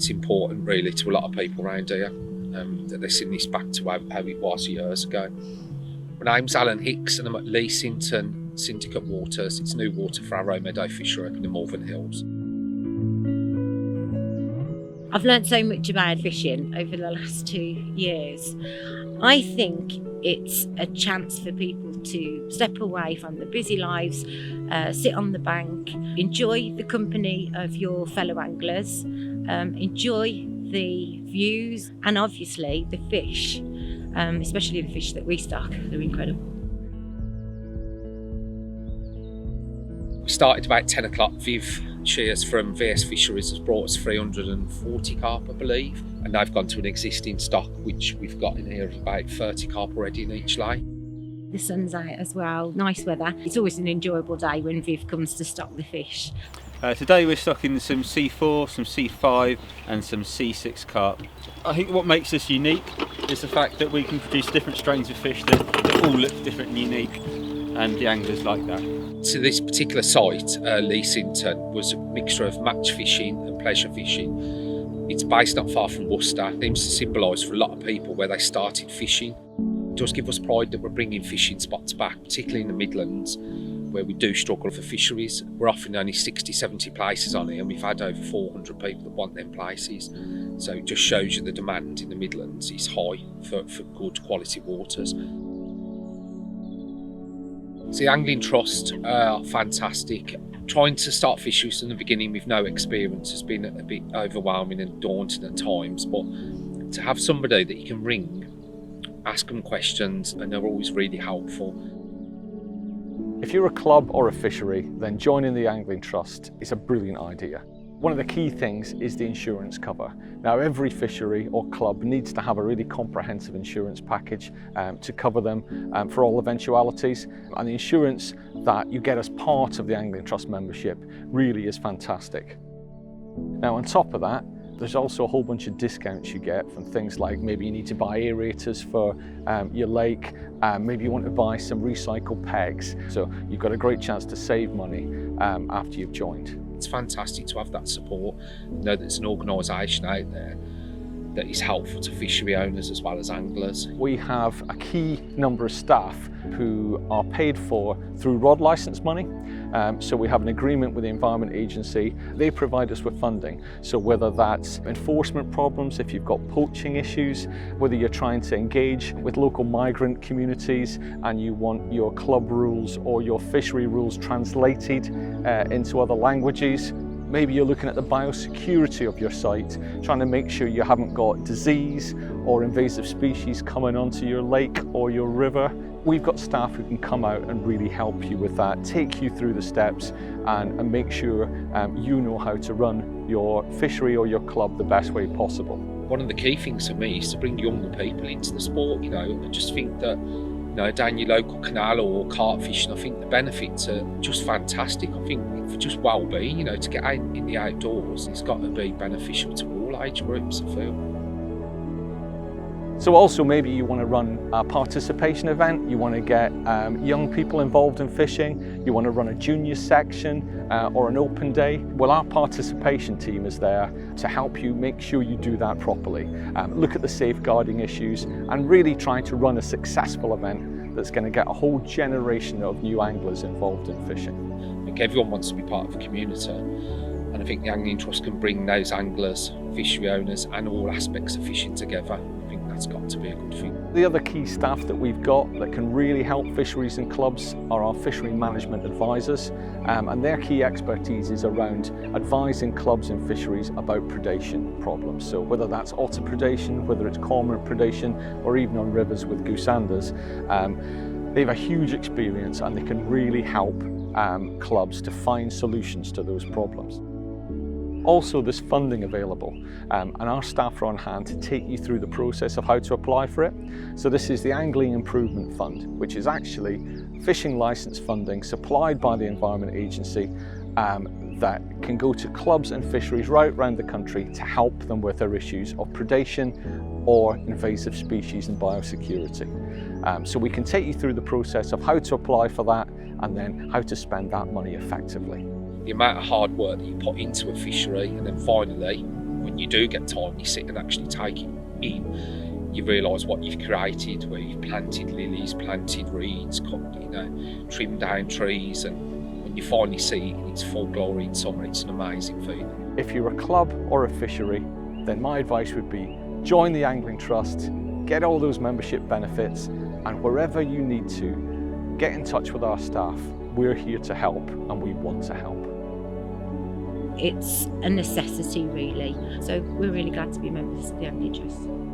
it's important really to a lot of people around here that they're seeing this back to how it was years ago. My name's Alan Hicks and I'm at Leasington Syndicate Waters. It's new water for our Meadow Fishery in the Malvern Hills. I've learnt so much about fishing over the last 2 years. I think it's a chance for people to step away from the busy lives, sit on the bank, enjoy the company of your fellow anglers, enjoy the views and obviously the fish, especially the fish that we stock. They're incredible. We started about 10 o'clock. Viv Shears from VS Fisheries has brought us 340 carp, I believe, and they've gone to an existing stock which we've got in here of about 30 carp already in each lay. The sun's out as well, nice weather. It's always an enjoyable day when Viv comes to stock the fish. Today we're stocking some C4, some C5 and some C6 carp. I think what makes us unique is the fact that we can produce different strains of fish that all look different and unique, and the anglers like that. So this particular site, Leasington, was a mixture of match fishing and pleasure fishing. It's based not far from Worcester. It seems to symbolise for a lot of people where they started fishing. It does give us pride that we're bringing fishing spots back, particularly in the Midlands, where we do struggle for fisheries. We're offering only 60, 70 places on here, and we've had over 400 people that want them places. So it just shows you the demand in the Midlands is high for good quality waters. So the Angling Trust are fantastic. Trying to start fisheries from the beginning with no experience has been a bit overwhelming and daunting at times, but to have somebody that you can ring, ask them questions, and they're always really helpful. If you're a club or a fishery, then joining the Angling Trust is a brilliant idea. One of the key things is the insurance cover. Now, every fishery or club needs to have a really comprehensive insurance package to cover them for all eventualities. And the insurance that you get as part of the Angling Trust membership really is fantastic. Now, on top of that, there's also a whole bunch of discounts you get from things like maybe you need to buy aerators for your lake, maybe you want to buy some recycled pegs. So you've got a great chance to save money after you've joined. It's fantastic to have that support, know that there's an organisation out there that is helpful to fishery owners as well as anglers. We have a key number of staff who are paid for through rod licence money. So we have an agreement with the Environment Agency. They provide us with funding. So whether that's enforcement problems, if you've got poaching issues, whether you're trying to engage with local migrant communities and you want your club rules or your fishery rules translated into other languages. Maybe you're looking at the biosecurity of your site, trying to make sure you haven't got disease or invasive species coming onto your lake or your river. We've got staff who can come out and really help you with that, take you through the steps and make sure you know how to run your fishery or your club the best way possible. One of the key things for me is to bring younger people into the sport, I just think that down your local canal or carp fishing, I think the benefits are just fantastic. I think for just well-being, to get out in the outdoors, it's got to be beneficial to all age groups, I feel. So also maybe you want to run a participation event, you want to get young people involved in fishing, you want to run a junior section or an open day. Well, our participation team is there to help you make sure you do that properly. Look at the safeguarding issues and really try to run a successful event that's going to get a whole generation of new anglers involved in fishing. I think everyone wants to be part of a community, and I think the Angling Trust can bring those anglers, fishery owners and all aspects of fishing together. I think that's got to be a good thing. The other key staff that we've got that can really help fisheries and clubs are our fishery management advisors, and their key expertise is around advising clubs and fisheries about predation problems. So whether that's otter predation, whether it's cormorant predation, or even on rivers with goosanders, they have a huge experience and they can really help clubs to find solutions to those problems. Also, there's funding available and our staff are on hand to take you through the process of how to apply for it. So this is the Angling Improvement Fund, which is actually fishing licence funding supplied by the Environment Agency that can go to clubs and fisheries right around the country to help them with their issues of predation or invasive species and biosecurity. So we can take you through the process of how to apply for that and then how to spend that money effectively. The amount of hard work that you put into a fishery and then finally when you do get time, you sit and actually take it in, you realise what you've created, where you've planted lilies, planted reeds, trimmed down trees, and when you finally see it in its full glory in summer, it's an amazing feeling. If you're a club or a fishery, then my advice would be join the Angling Trust, get all those membership benefits, and wherever you need to, get in touch with our staff. We're here to help, and we want to help. It's a necessity, really. So we're really glad to be members of the Angling Trust.